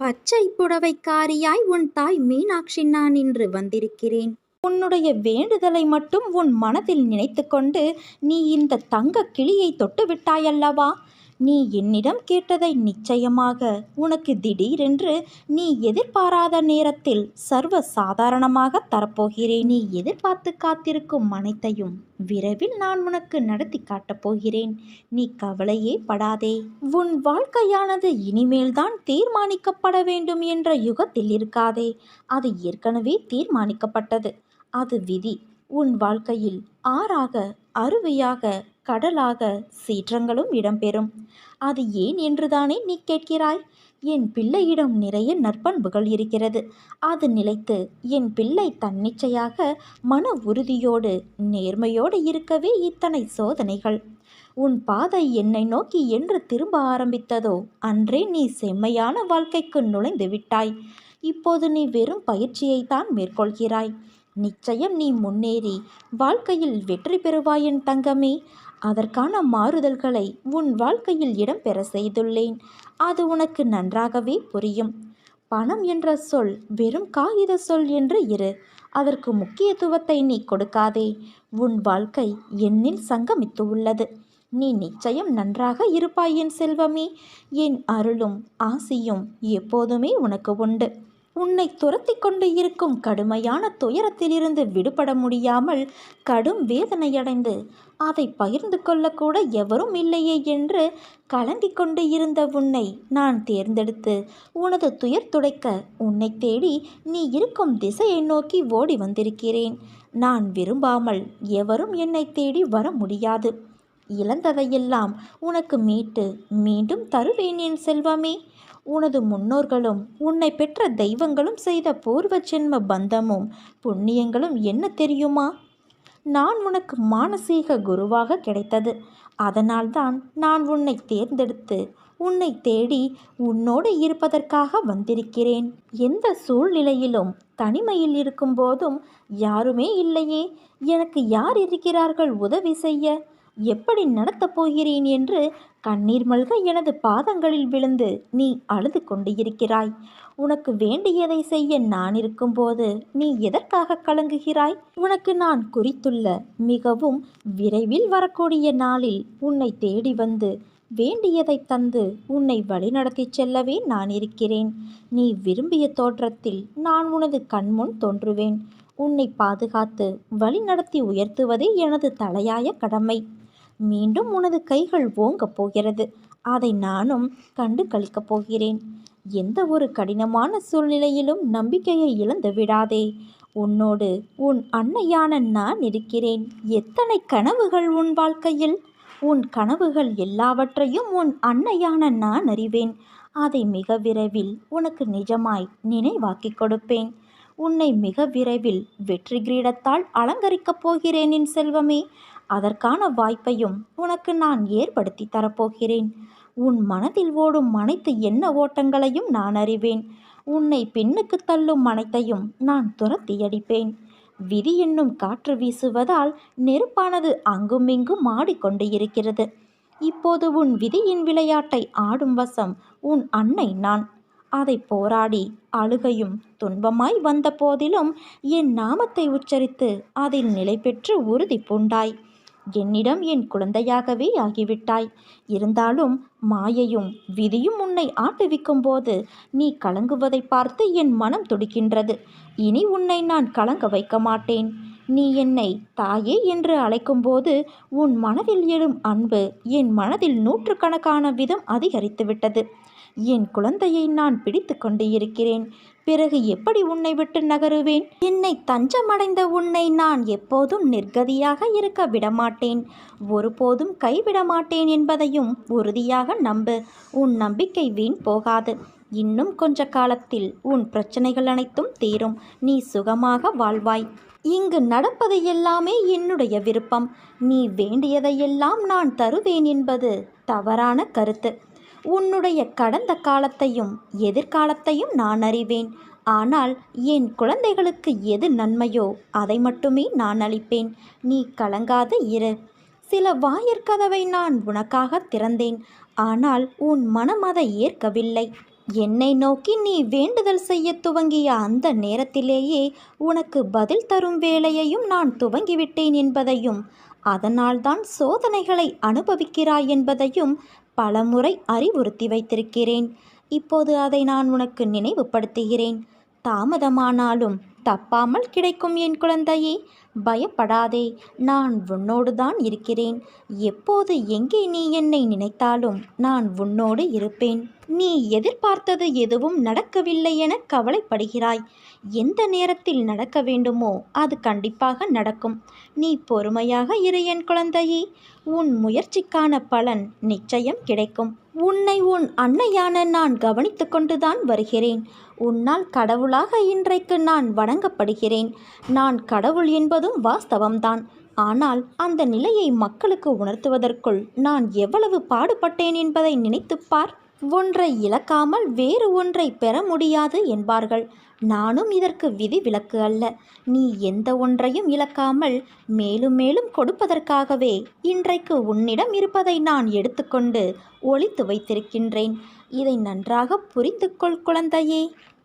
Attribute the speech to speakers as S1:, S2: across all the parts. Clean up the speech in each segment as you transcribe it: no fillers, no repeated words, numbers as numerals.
S1: பச்சை புடவைக்காரியாய் உன் தாய் மீனாட்சி நான் இன்று வந்திருக்கிறேன். உன்னுடைய வேண்டுதலை மட்டும் உன் மனதில் நினைத்து கொண்டு நீ இந்த தங்க கிளியை தொட்டு விட்டாயல்லவா? நீ என்னிடம் கேட்டதை நிச்சயமாக உனக்கு திடீரென்று நீ எதிர்பாராத நேரத்தில் சர்வ சாதாரணமாக தரப்போகிறேன். நீ எதிர்பார்த்து காத்திருக்கும் அனைத்தையும் விரைவில் நான் உனக்கு நடத்தி காட்டப் போகிறேன். நீ கவலையே படாதே. உன் வாழ்க்கையானது இனிமேல்தான் தீர்மானிக்கப்பட வேண்டும் என்ற யுகத்தில் இருக்காதே. அது ஏற்கனவே தீர்மானிக்கப்பட்டது. அது விதி. உன் வாழ்க்கையில் ஆறாக, அருவியாக, கடலாக சீற்றங்களும் இடம்பெறும். அது ஏன் என்றுதானே நீ கேட்கிறாய்? என் பிள்ளையிடம் நிறைய நற்பண்புகள் இருக்கிறது. அது நிலைத்து என் பிள்ளை தன்னிச்சையாக மன உறுதியோடு நேர்மையோடு இருக்கவே இத்தனை சோதனைகள். உன் பாதை என்னை நோக்கி என்று திரும்ப ஆரம்பித்ததோ அன்றே நீ செம்மையான வாழ்க்கைக்கு நுழைந்து விட்டாய். இப்போது நீ வெறும் பயிற்சியைத்தான் மேற்கொள்கிறாய். நிச்சயம் நீ முன்னேறி வாழ்க்கையில் வெற்றி பெறுவாய் என் தங்கமே. அதற்கான மாறுதல்களை உன் வாழ்க்கையில் இடம்பெற செய்துள்ளேன். அது உனக்கு நன்றாகவே புரியும். பணம் என்ற சொல் வெறும் காகித சொல் என்று இரு. அதற்கு முக்கியத்துவத்தை நீ கொடுக்காதே. உன் வாழ்க்கை என்னில் சங்கமித்து உள்ளது. நீ நிச்சயம் நன்றாக இருப்பாய் என் செல்வமே. என் அருளும் ஆசியும் எப்போதுமே உனக்கு உண்டு. உன்னை துரத்தி கொண்டு இருக்கும் கடுமையான துயரத்திலிருந்து விடுபட முடியாமல் கடும் வேதனையடைந்து அதை பகிர்ந்து கொள்ளக்கூட எவரும் இல்லையே என்று கலங்கிக் கொண்டு இருந்த உன்னை நான் தேர்ந்தெடுத்து உனது துயர் துடைக்க உன்னை தேடி நீ இருக்கும் திசையை நோக்கி ஓடி வந்திருக்கிறேன். நான் விரும்பாமல் எவரும் என்னை தேடி வர முடியாது. இழந்ததையெல்லாம் உனக்கு மீட்டு மீண்டும் தருவேன் என் செல்வமே. உனது முன்னோர்களும் உன்னை பெற்ற தெய்வங்களும் செய்த பூர்வ ஜென்ம பந்தமும் புண்ணியங்களும் என்ன தெரியுமா? நான் உனக்கு மானசீக குருவாக கிடைத்தது. அதனால்தான் நான் உன்னை தேர்ந்தெடுத்து உன்னை தேடி உன்னோடு இருப்பதற்காக வந்திருக்கிறேன். எந்த சூழ்நிலையிலும் தனிமையில் இருக்கும்போதும் யாருமே இல்லையே, எனக்கு யார் இருக்கிறார்கள் உதவி செய்ய, எப்படி நடத்தப் போகிறேன் என்று கண்ணீர் மல்க எனது பாதங்களில் விழுந்து நீ அழுது கொண்டு இருக்கிறாய். உனக்கு வேண்டியதை செய்ய நான் இருக்கும்போது நீ எதற்காக கலங்குகிறாய்? உனக்கு நான் குறித்துள்ள மிகவும் விரைவில் வரக்கூடிய நாளில் உன்னை தேடி வந்து வேண்டியதை தந்து உன்னை வழிநடத்தி செல்லவே நான் இருக்கிறேன். நீ விரும்பிய தோற்றத்தில் நான் உனது கண்முன் தோன்றுவேன். உன்னை பாதுகாத்து வழிநடத்தி உயர்த்துவதே எனது தலையாய கடமை. மீண்டும் உனது கைகள் ஓங்கப் போகிறது. அதை நானும் கண்டு கழிக்கப் போகிறேன். எந்த ஒரு கடினமான சூழ்நிலையிலும் நம்பிக்கையை இழந்து விடாதே. உன்னோடு உன் அன்னையான நான் இருக்கிறேன். எத்தனை கனவுகள் உன் வாழ்க்கையில்! உன் கனவுகள் எல்லாவற்றையும் உன் அன்னையான நான் அறிவேன். அதை மிக விரைவில் உனக்கு நிஜமாய் நினைவாக்கி கொடுப்பேன். உன்னை மிக விரைவில் வெற்றி கிரீடத்தால் அலங்கரிக்கப் போகிறேன் என் செல்வமே. அதற்கான வாய்ப்பையும் உனக்கு நான் ஏற்படுத்தி தரப்போகிறேன். உன் மனதில் ஓடும் அனைத்து எண்ண ஓட்டங்களையும் நான் அறிவேன். உன்னை பின்னுக்கு தள்ளும் அனைத்தையும் நான் துரத்தி அடிப்பேன். விதி என்னும் காற்று வீசுவதால் நெருப்பானது அங்குமிங்கும் ஆடிக்கொண்டு இருக்கிறது. இப்போது உன் விதியின் விளையாட்டை ஆடும் வசம் உன் அன்னை நான். அதை போராடி அழுகையும் துன்பமாய் வந்த போதிலும் என் நாமத்தை உச்சரித்து அதில் நிலை பெற்று உறுதி பூண்டாய். என்னிடம் என் குழந்தையாகவே ஆகிவிட்டாய். இருந்தாலும் மாயையும் விதியும் உன்னை ஆட்டுவிக்கும் போது நீ கலங்குவதை பார்த்து என் மனம் துடிக்கின்றது. இனி உன்னை நான் கலங்க வைக்க மாட்டேன். நீ என்னை தாயே என்று அழைக்கும்போது உன் மனதில் எழும் அன்பு என் மனதில் நூற்றுக்கணக்கான விதம் அதிகரித்துவிட்டது. என் குழந்தையை நான் பிடித்து கொண்டு இருக்கிறேன். பிறகு எப்படி உன்னை விட்டு நகருவேன்? என்னை தஞ்சமடைந்த உன்னை நான் எப்போதும் நிர்கதியாக இருக்க விடமாட்டேன். ஒருபோதும் கைவிட மாட்டேன் என்பதையும் உறுதியாக நம்பு. உன் நம்பிக்கை வீண் போகாது. இன்னும் கொஞ்ச காலத்தில் உன் பிரச்சனைகள் அனைத்தும் தீரும். நீ சுகமாக வாழ்வாய். இங்கு நடப்பது எல்லாமே என்னுடைய விருப்பம். நீ வேண்டியதையெல்லாம் நான் தருவேன் என்பது தவறான கருத்து. உன்னுடைய கடந்த காலத்தையும் எதிர்காலத்தையும் நான் அறிவேன். ஆனால் என் குழந்தைகளுக்கு எது நன்மையோ அதை மட்டுமே நான் அளிப்பேன். நீ கலங்காது இரு. சில வாயிற்கதவை நான் உனக்காக திறந்தேன். ஆனால் உன் மனம் அதை ஏற்கவில்லை. என்னை நோக்கி நீ வேண்டுதல் செய்ய துவங்கிய அந்த நேரத்திலேயே உனக்கு பதில் தரும் வேலையையும் நான் துவங்கிவிட்டேன் என்பதையும், அதனால்தான் சோதனைகளை அனுபவிக்கிறாய் என்பதையும் பலமுறை அறிவுறுத்தி வைத்திருக்கிறேன். இப்போது அதை நான் உனக்கு நினைவுபடுத்துகிறேன். தாமதமானாலும் தப்பாமல் கிடைக்கும் என் குழந்தையே. பயப்படாதே, நான் உன்னோடுதான் இருக்கிறேன். எப்போது எங்கே நீ என்னை நினைத்தாலும் நான் உன்னோடு இருப்பேன். நீ எதிர்பார்த்தது எதுவும் நடக்கவில்லை என கவலைப்படுகிறாய். எந்த நேரத்தில் நடக்க வேண்டுமோ அது கண்டிப்பாக நடக்கும். நீ பொறுமையாக இரு என் குழந்தையே. உன் முயற்சிக்கான பலன் நிச்சயம் கிடைக்கும். உன்னை உன் அன்னையான நான் கவனித்து கொண்டுதான் வருகிறேன். உன்னால் கடவுளாக இன்றைக்கு நான் வணங்கப்படுகிறேன். நான் கடவுள் என்பதும் வாஸ்தவம்தான். ஆனால் அந்த நிலையை மக்களுக்கு உணர்த்துவதற்குள் நான் எவ்வளவு பாடுபட்டேன் என்பதை நினைத்துப்பார். ஒன்றை இழக்காமல் வேறு ஒன்றை பெற முடியாது என்பார்கள். நானும் இதற்கு விதிவிலக்கு அல்ல. நீ எந்த ஒன்றையும் இழக்காமல் மேலும் மேலும் கொடுப்பதற்காகவே இன்றைக்கு உன்னிடம் இருப்பதை நான் எடுத்துக்கொண்டு ஒளித்து வைத்திருக்கின்றேன். இதை நன்றாக புரிந்து கொள் குழந்தையே.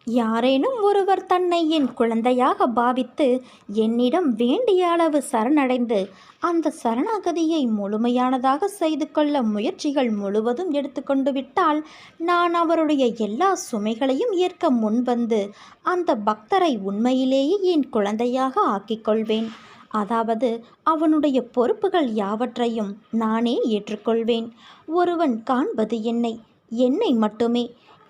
S1: யாரேனும் ஒருவர் தன்னை என் குழந்தையாக பாவித்து என்னிடம் வேண்டிய அளவு சரணடைந்து அந்த சரணாகதியை முழுமையானதாக செய்து கொள்ள முயற்சிகள் முழுவதும் எடுத்துக்கொண்டு விட்டால், நான் அவருடைய எல்லா சுமைகளையும் ஏற்க முன்வந்து அந்த பக்தரை உண்மையிலேயே என் குழந்தையாக ஆக்கிக்கொள்வேன். அதாவது அவனுடைய பொறுப்புகள் யாவற்றையும் நானே ஏற்றுக்கொள்வேன். ஒருவன் காண்பது என்னை மட்டுமே.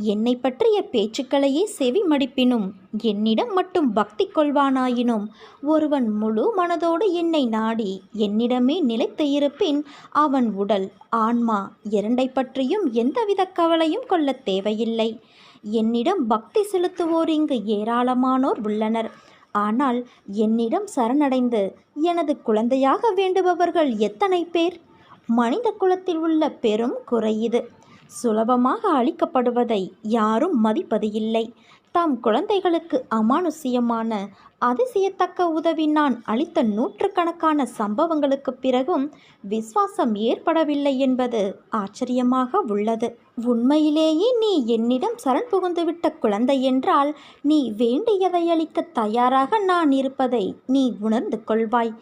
S1: என்னை பற்றிய பேச்சுக்களையே செவி மடிப்பினும் என்னிடம் மட்டும் பக்தி கொள்வானாயினும், ஒருவன் முழு மனதோடு என்னை நாடி என்னிடமே நிலைத்து இருப்பின், அவன் உடல் ஆன்மா இரண்டை பற்றியும் எந்தவித கவலையும் கொள்ள தேவையில்லை. என்னிடம் பக்தி செலுத்துவோர் இங்கு ஏராளமானோர் உள்ளனர். ஆனால் என்னிடம் சரணடைந்து எனது குழந்தையாக வேண்டுபவர்கள் எத்தனை பேர்? மனித குலத்தில் உள்ள பெரும் குறை இது. சுலபமாக அளிக்கப்படுவதை யாரும் மதிப்பது இல்லை. தாம் குழந்தைகளுக்கு அமானுஷ்யமான அதிசயத்தக்க உதவி நான் அளித்த நூற்றுக்கணக்கான சம்பவங்களுக்கு பிறகும் விசுவாசம் ஏற்படவில்லை என்பது ஆச்சரியமாக உள்ளது. உண்மையிலேயே நீ என்னிடம் சரண் புகுந்துவிட்ட குழந்தை என்றால், நீ வேண்டியதை அளிக்க தயாராக நான் இருப்பதை நீ உணர்ந்து கொள்வாய்.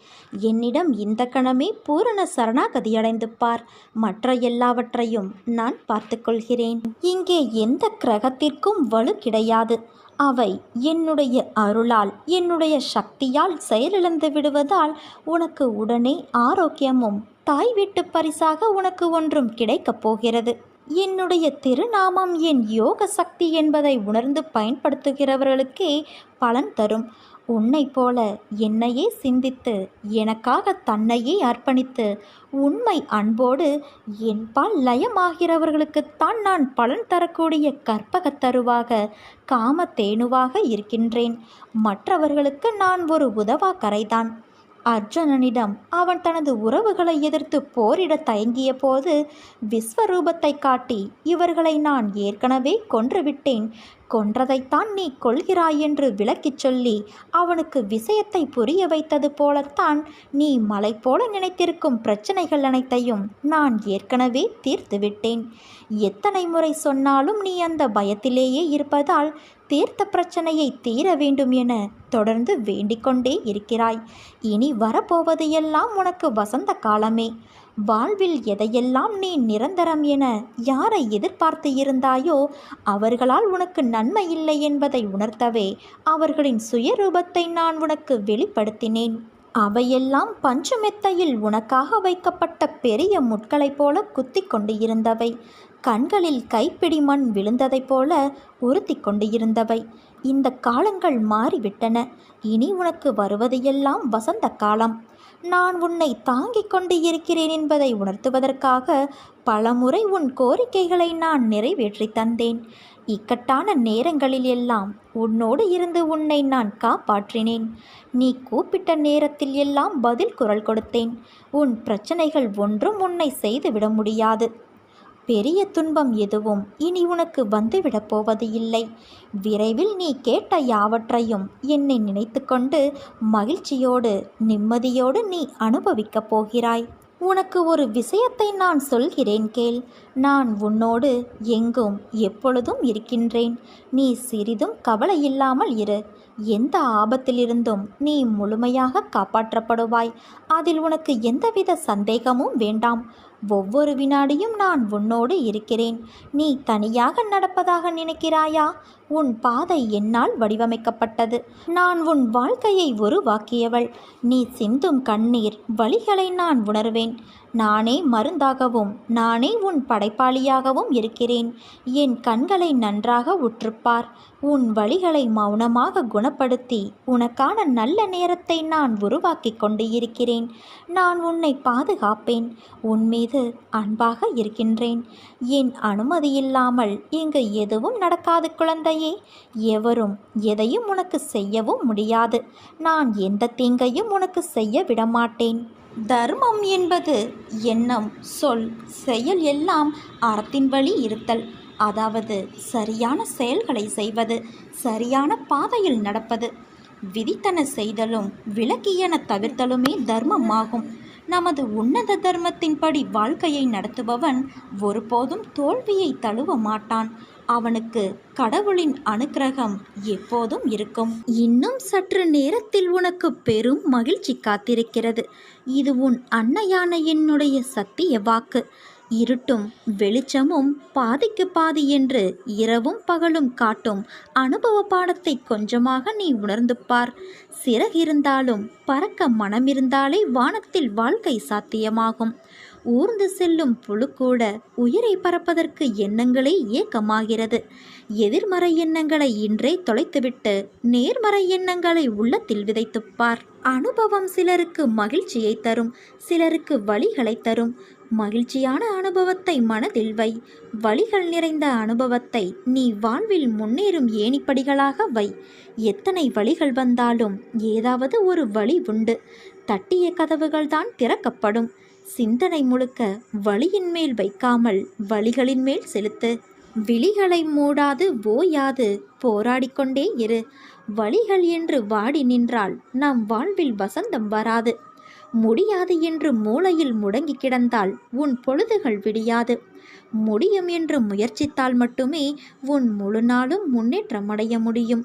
S1: என்னிடம் இந்த கணமே பூரண சரணாகதியடைந்து பார். மற்ற எல்லாவற்றையும் நான் பார்த்து கொள்கிறேன். இங்கே எந்த கிரகத்திற்கும் வலு கிடையாது. அவை என்னுடைய அருளால், என்னுடைய சக்தியால் செயலிழந்து விடுவதால் உனக்கு உடனே ஆரோக்கியமும் தாய் வீட்டு பரிசாக உனக்கு ஒன்றும் கிடைக்கப் போகிறது. என்னுடைய திருநாமம் என் யோக சக்தி என்பதை உணர்ந்து பயன்படுத்துகிறவர்களுக்கே பலன் தரும். உன்னை போல என்னையே சிந்தித்து எனக்காக தன்னையே அர்ப்பணித்து உண்மை அன்போடு என்பால் லயமாகிறவர்களுக்குத்தான் நான் பலன் தரக்கூடிய கற்பகத் தருவாக, காமத்தேனுவாக இருக்கின்றேன். மற்றவர்களுக்கு நான் ஒரு உதவா கரைதான். அர்ஜுனனிடம் அவன் தனது உறவுகளை எதிர்த்து போரிட தயங்கிய போது விஸ்வரூபத்தை காட்டி, இவர்களை நான் ஏற்கனவே கொன்றுவிட்டேன், கொன்றதைத்தான் நீ கொள்கிறாய் என்று விளக்கிச் சொல்லி அவனுக்கு விஷயத்தை புரிய வைத்தது போலத்தான் நீ மலை போல நினைத்திருக்கும் பிரச்சனைகள் அனைத்தையும் நான் ஏற்கனவே தீர்த்துவிட்டேன். எத்தனை முறை சொன்னாலும் நீ அந்த பயத்திலேயே இருப்பதால் தீர்த்த பிரச்சனையை தீர வேண்டும் என தொடர்ந்து வேண்டிக்கொண்டே இருக்கிறாய். இனி வரப்போவது எல்லாம் உனக்கு வசந்த காலமே. வாழ்வில் எதையெல்லாம் நீ நிரந்தரம் என யாரை எதிர்பார்த்து இருந்தாயோ அவர்களால் உனக்கு நன்மை இல்லை என்பதை உணர்த்தவே அவர்களின் சுயரூபத்தை நான் உனக்கு வெளிப்படுத்தினேன். அவையெல்லாம் பஞ்சுமெத்தையில் உனக்காக வைக்கப்பட்ட பெரிய முட்களைப் போல குத்தி கொண்டு இருந்தவை. கண்களில் கைப்பிடி மண் விழுந்ததைப் போல உறுத்தி கொண்டு இருந்தவை. இந்த காலங்கள் மாறிவிட்டன. இனி உனக்கு வருவது எல்லாம் வசந்த காலம். நான் உன்னை தாங்கிக் கொண்டு இருக்கிறேன் என்பதை உணர்த்துவதற்காக பலமுறை உன் கோரிக்கைகளை நான் நிறைவேற்றி தந்தேன். இக்கட்டான நேரங்களில் எல்லாம் உன்னோடு இருந்து உன்னை நான் காப்பாற்றினேன். நீ கூப்பிட்ட நேரத்தில் எல்லாம் பதில் குரல் கொடுத்தேன். உன் பிரச்சனைகள் ஒன்றும் உன்னை செய்துவிட முடியாது. பெரிய துன்பம் எதுவும் இனி உனக்கு வந்துவிடப் போவது இல்லை. விரைவில் நீ கேட்ட யாவற்றையும் என்னை நினைத்து கொண்டு மகிழ்ச்சியோடு நிம்மதியோடு நீ அனுபவிக்கப் போகிறாய். உனக்கு ஒரு விஷயத்தை நான் சொல்கிறேன் கேள். நான் உன்னோடு எங்கும் எப்பொழுதும் இருக்கின்றேன். நீ சிறிதும் கவலையில்லாமல் இரு. எந்த ஆபத்திலிருந்தும் நீ முழுமையாக காப்பாற்றப்படுவாய். அதில் உனக்கு எந்தவித சந்தேகமும் வேண்டாம். ஒவ்வொரு வினாடியும் நான் உன்னோடு இருக்கிறேன். நீ தனியாக நடப்பதாக நினைக்கிறாயா? உன் பாதை என்னால் வடிவமைக்கப்பட்டது. நான் உன் வாழ்க்கையை உருவாக்கியவள். நீ சிந்தும் கண்ணீர் வலிகளை நான் உணர்வேன். நானே மருந்தாகவும் நானே உன் படைப்பாளியாகவும் இருக்கிறேன். என் கண்களை நன்றாக உற்றுப்பார். உன் வலிகளை மௌனமாக குணப்படுத்தி உனக்கான நல்ல நேரத்தை நான் உருவாக்கி கொண்டு இருக்கிறேன். நான் உன்னை பாதுகாப்பேன். உன் மீது அன்பாக இருக்கின்றேன். என் அனுமதி இல்லாமல் இங்கு எதுவும் நடக்காது குழந்தையே. எவரும் எதையும் உனக்கு செய்யவும் முடியாது. நான் எந்த தீங்கையும் உனக்கு செய்ய விடமாட்டேன். தர்மம் என்பது எண்ணம், சொல், செயல் எல்லாம் அறத்தின் வழி இருத்தல். அதாவது சரியான செயல்களை செய்வது, சரியான பாதையில் நடப்பது. விதித்தன செய்தலும் விலக்கியன தவிர்த்தலுமே தர்மமாகும். நமது உன்னத தர்மத்தின்படி வாழ்க்கையை நடத்துபவன் ஒருபோதும் தோல்வியை தழுவ மாட்டான். அவனுக்கு கடவுளின் அனுக்கிரகம் எப்போதும் இருக்கும். இன்னும் சற்று நேரத்தில் உனக்கு பெரும் மகிழ்ச்சி காத்திருக்கிறது. இது உன் அன்னையான என்னுடைய சத்திய வாக்கு. இருட்டும் வெளிச்சமும் பாதிக்கு பாதி என்று இரவும் பகலும் காட்டும் அனுபவ பாடத்தை கொஞ்சமாக நீ உணர்ந்து பார். சிறகிருந்தாலும் பறக்க மனமிருந்தாலே வானத்தில் வாழ்க்கை சாத்தியமாகும். ஊர்ந்து செல்லும் புழு கூட உயிரை பறப்பதற்கு எண்ணங்களே ஏக்கமாகிறது. எதிர்மறை எண்ணங்களை இன்றே தொலைத்துவிட்டு நேர்மறை எண்ணங்களை உள்ளத்தில் விதைத்துப்பார். அனுபவம் சிலருக்கு மகிழ்ச்சியை தரும், சிலருக்கு வலிகளை தரும். மகிழ்ச்சியான அனுபவத்தை மனதில் வை. வலிகள் நிறைந்த அனுபவத்தை நீ வாழ்வில் முன்னேறும் ஏணிப்படிகளாக வை. எத்தனை வலிகள் வந்தாலும் ஏதாவது ஒரு வழி உண்டு. தட்டிய கதவுகள்தான் திறக்கப்படும். சிந்தனை முழுக்க வலியின் மேல் வைக்காமல் வலிகளின் மேல் செலுத்து. விழிகளை மூடாது ஓயாது போராடிக்கொண்டே இரு. வலிகள் என்று வாடி நின்றால் நம் வாழ்வில் வசந்தம் வராது. முடியாது என்று மூளையில் முடங்கி கிடந்தால் உன் பொழுதுகள் விடியாது. முடியும் என்று முயற்சித்தால் மட்டுமே உன் முழு நாளும் முன்னேற்றம் அடைய முடியும்.